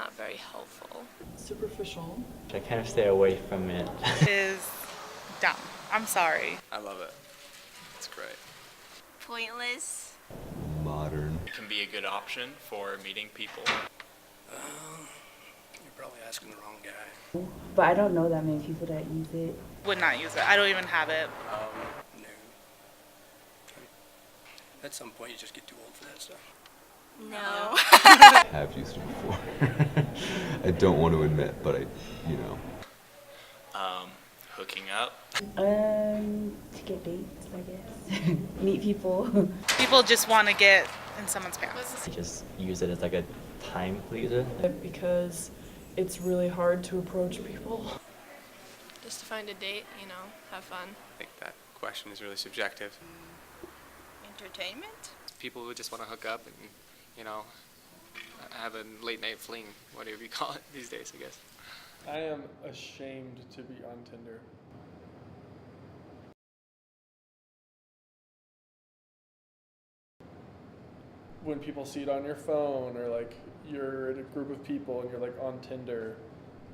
not very helpful. Superficial. I kind of stay away from it. Is dumb. I'm sorry. I love it. It's great. Pointless. Modern. It can be a good option for meeting people. You're probably asking the wrong guy. But I don't know that many people that use it. Would not use it. I don't even have it. No. At some point, you just get too old for that stuff. No. I have used it before. I don't want to admit, but Hooking up. To get dates, I guess. Meet people. People just want to get in someone's pants. I just use it as like a time pleaser. Because it's really hard to approach people. Just to find a date, have fun. I think that question is really subjective. Entertainment? People who just want to hook up and, have a late night fling, whatever you call it these days, I guess. I am ashamed to be on Tinder. When people see it on your phone, or like you're in a group of people and you're like on Tinder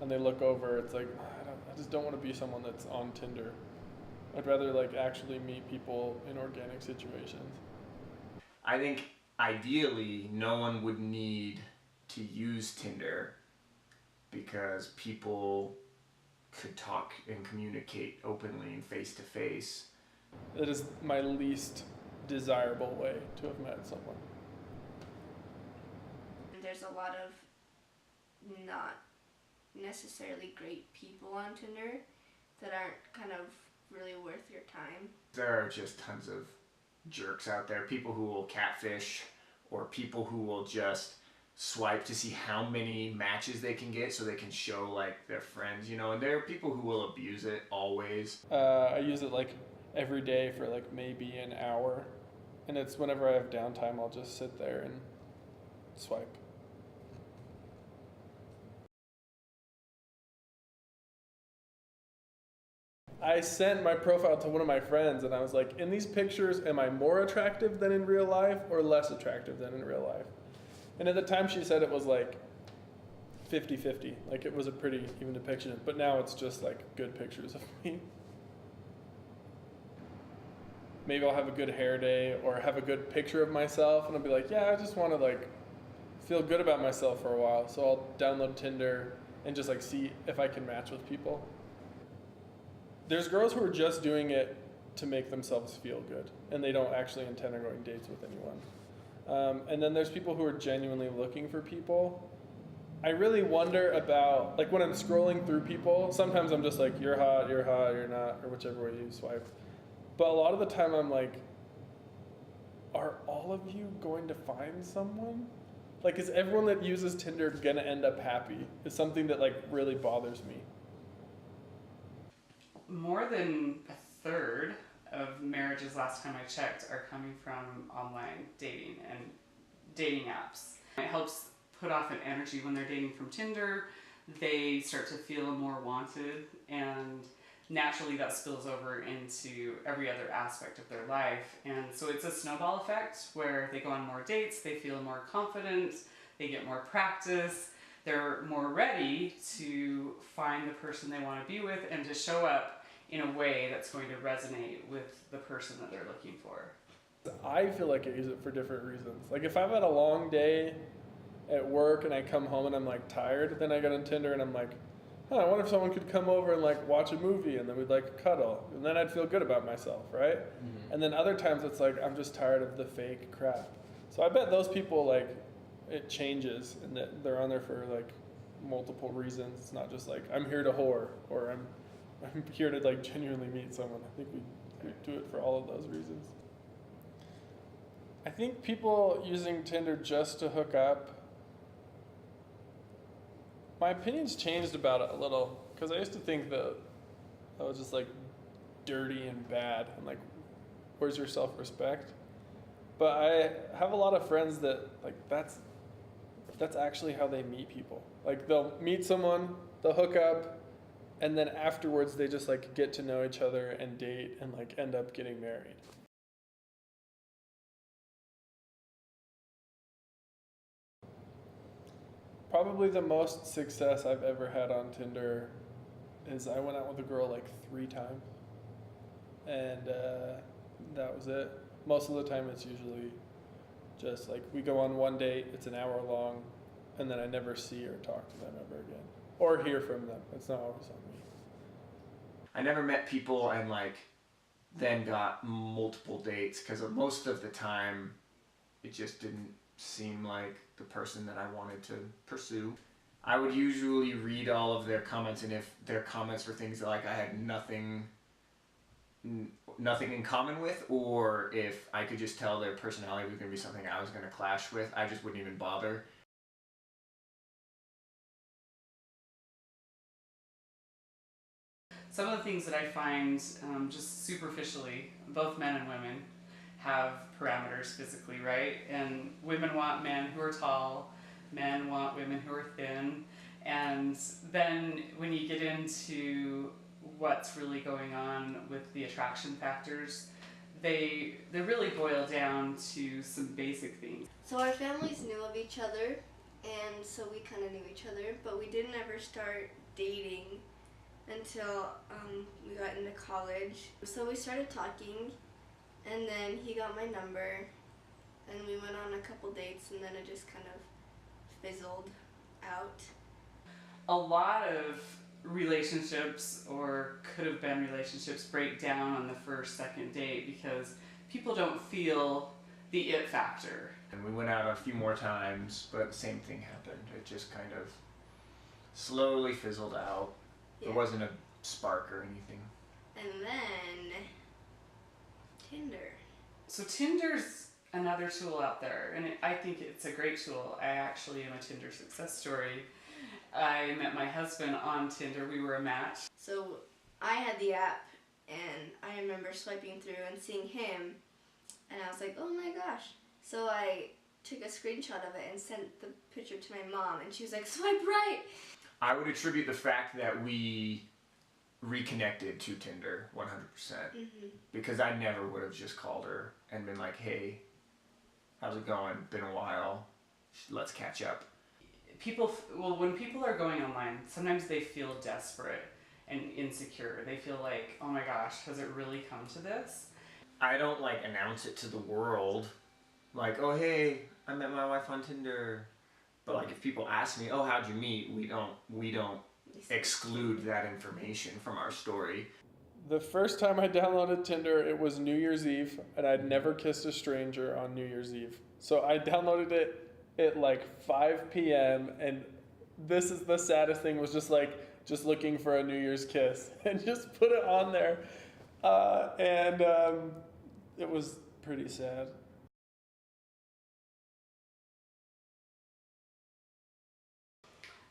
and they look over, it's like, I just don't want to be someone that's on Tinder. I'd rather like actually meet people in organic situations. I think ideally no one would need to use Tinder because people could talk and communicate openly and face to face. It is my least desirable way to have met someone. There's a lot of not necessarily great people on Tinder that aren't kind of really worth your time. There are just tons of jerks out there, people who will catfish or people who will just swipe to see how many matches they can get so they can show like their friends, and there are people who will abuse it always. I use it like every day for like maybe an hour, and it's whenever I have downtime I'll just sit there and swipe. I sent my profile to one of my friends and I was like, in these pictures, am I more attractive than in real life or less attractive than in real life? And at the time she said it was like 50-50, like it was a pretty even depiction, but now it's just like good pictures of me. Maybe I'll have a good hair day or have a good picture of myself and I'll be like, yeah, I just want to like feel good about myself for a while. So I'll download Tinder and just like see if I can match with people. There's girls who are just doing it to make themselves feel good, and they don't actually intend on going dates with anyone. And then there's people who are genuinely looking for people. I really wonder about, like when I'm scrolling through people, sometimes I'm just like, you're hot, you're not, or whichever way you swipe. But a lot of the time I'm like, are all of you going to find someone? Like, is everyone that uses Tinder gonna end up happy? Is something that like really bothers me. More than a third of marriages, last time I checked, are coming from online dating and dating apps. It helps put off an energy when they're dating from Tinder. They start to feel more wanted, and naturally that spills over into every other aspect of their life. And so it's a snowball effect where they go on more dates, they feel more confident, they get more practice, they're more ready to find the person they want to be with and to show up in a way that's going to resonate with the person that they're looking for. I feel like I use it for different reasons. Like if I've had a long day at work and I come home and I'm like tired, then I get on Tinder and I'm like, I wonder if someone could come over and like watch a movie and then we'd like cuddle. And then I'd feel good about myself, right? Mm-hmm. And then other times it's like, I'm just tired of the fake crap. So I bet those people, like, it changes and that they're on there for like multiple reasons. It's not just like, I'm here to whore or I'm here to like genuinely meet someone. I think we do it for all of those reasons. I think people using Tinder just to hook up, my opinion's changed about it a little, because I used to think that was just like dirty and bad and like, where's your self-respect? But I have a lot of friends that like that's actually how they meet people. Like they'll meet someone, they'll hook up, and then afterwards they just like get to know each other and date and like end up getting married. Probably the most success I've ever had on Tinder is I went out with a girl like 3 times. And that was it. Most of the time it's usually just like we go on one date, it's an hour long, and then I never see or talk to them ever again. Or hear from them. It's not always on me. I never met people and like then got multiple dates because most of the time it just didn't seem like the person that I wanted to pursue. I would usually read all of their comments, and if their comments were things that like I had nothing in common with, or if I could just tell their personality was going to be something I was going to clash with, I just wouldn't even bother. Some of the things that I find just superficially, both men and women have parameters physically, right? And women want men who are tall, men want women who are thin, and then when you get into what's really going on with the attraction factors, they really boil down to some basic things. So our families knew of each other, and so we kind of knew each other, but we didn't ever start dating until we got into college. So we started talking, and then he got my number, and we went on a couple dates, and then it just kind of fizzled out. A lot of relationships, or could have been relationships, break down on the first, second date because people don't feel the it factor. And we went out a few more times, but the same thing happened. It just kind of slowly fizzled out. Yeah. There wasn't a spark or anything. And then Tinder. So Tinder's another tool out there, and I think it's a great tool. I actually am a Tinder success story. I met my husband on Tinder. We were a match. So I had the app, and I remember swiping through and seeing him, and I was like, oh my gosh. So I took a screenshot of it and sent the picture to my mom, and she was like, swipe right. I would attribute the fact that we reconnected to Tinder 100%. Because I never would have just called her and been like, hey, how's it going? Been a while. Let's catch up. When people are going online, sometimes they feel desperate and insecure. They feel like, oh my gosh, has it really come to this? I don't like announce it to the world. Like, oh hey, I met my wife on Tinder. But like if people ask me, oh how'd you meet? We don't exclude that information from our story. The first time I downloaded Tinder, it was New Year's Eve, and I'd never kissed a stranger on New Year's Eve. So I downloaded it at like 5 p.m. and this is the saddest thing, was just looking for a New Year's kiss and just put it on there. And it was pretty sad.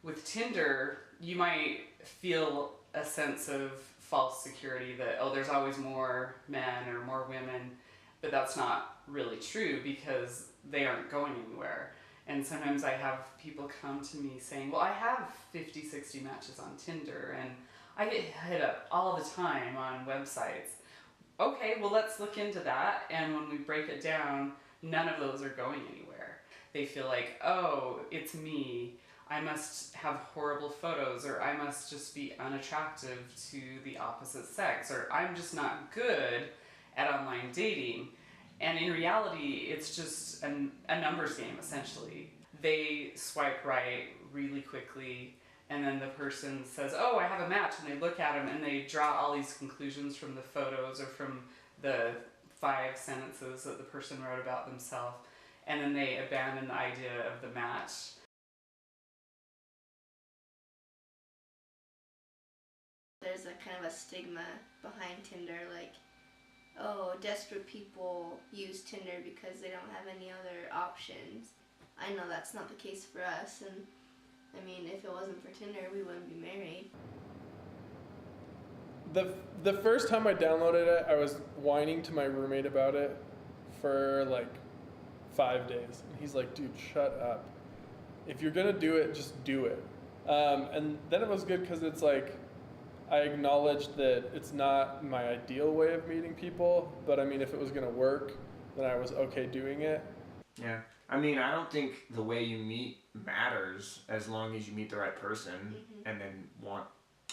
With Tinder, you might feel a sense of false security that, oh, there's always more men or more women, but that's not really true because they aren't going anywhere. And sometimes I have people come to me saying, well, I have 50, 60 matches on Tinder, and I get hit up all the time on websites. Okay, well, let's look into that. And when we break it down, none of those are going anywhere. They feel like, oh, it's me. I must have horrible photos, or I must just be unattractive to the opposite sex, or I'm just not good at online dating. And in reality, it's just a numbers game, essentially. They swipe right really quickly, and then the person says, oh, I have a match, and they look at them, and they draw all these conclusions from the photos or from the 5 sentences that the person wrote about themselves, and then they abandon the idea of the match. There's a kind of a stigma behind Tinder, like, oh, desperate people use Tinder because they don't have any other options. I know that's not the case for us, and I mean, if it wasn't for Tinder, we wouldn't be married. The first time I downloaded it, I was whining to my roommate about it for like 5 days. And he's like, dude, shut up. If you're gonna do it, just do it. And then it was good because it's like, I acknowledged that it's not my ideal way of meeting people, but I mean, if it was gonna work, then I was okay doing it. Yeah. I mean, I don't think the way you meet matters as long as you meet the right person and then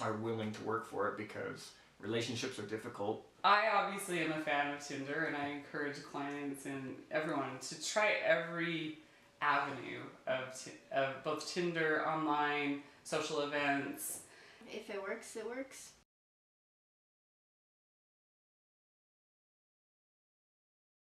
are willing to work for it, because relationships are difficult. I obviously am a fan of Tinder, and I encourage clients and everyone to try every avenue of both Tinder, online, social events. If it works, it works.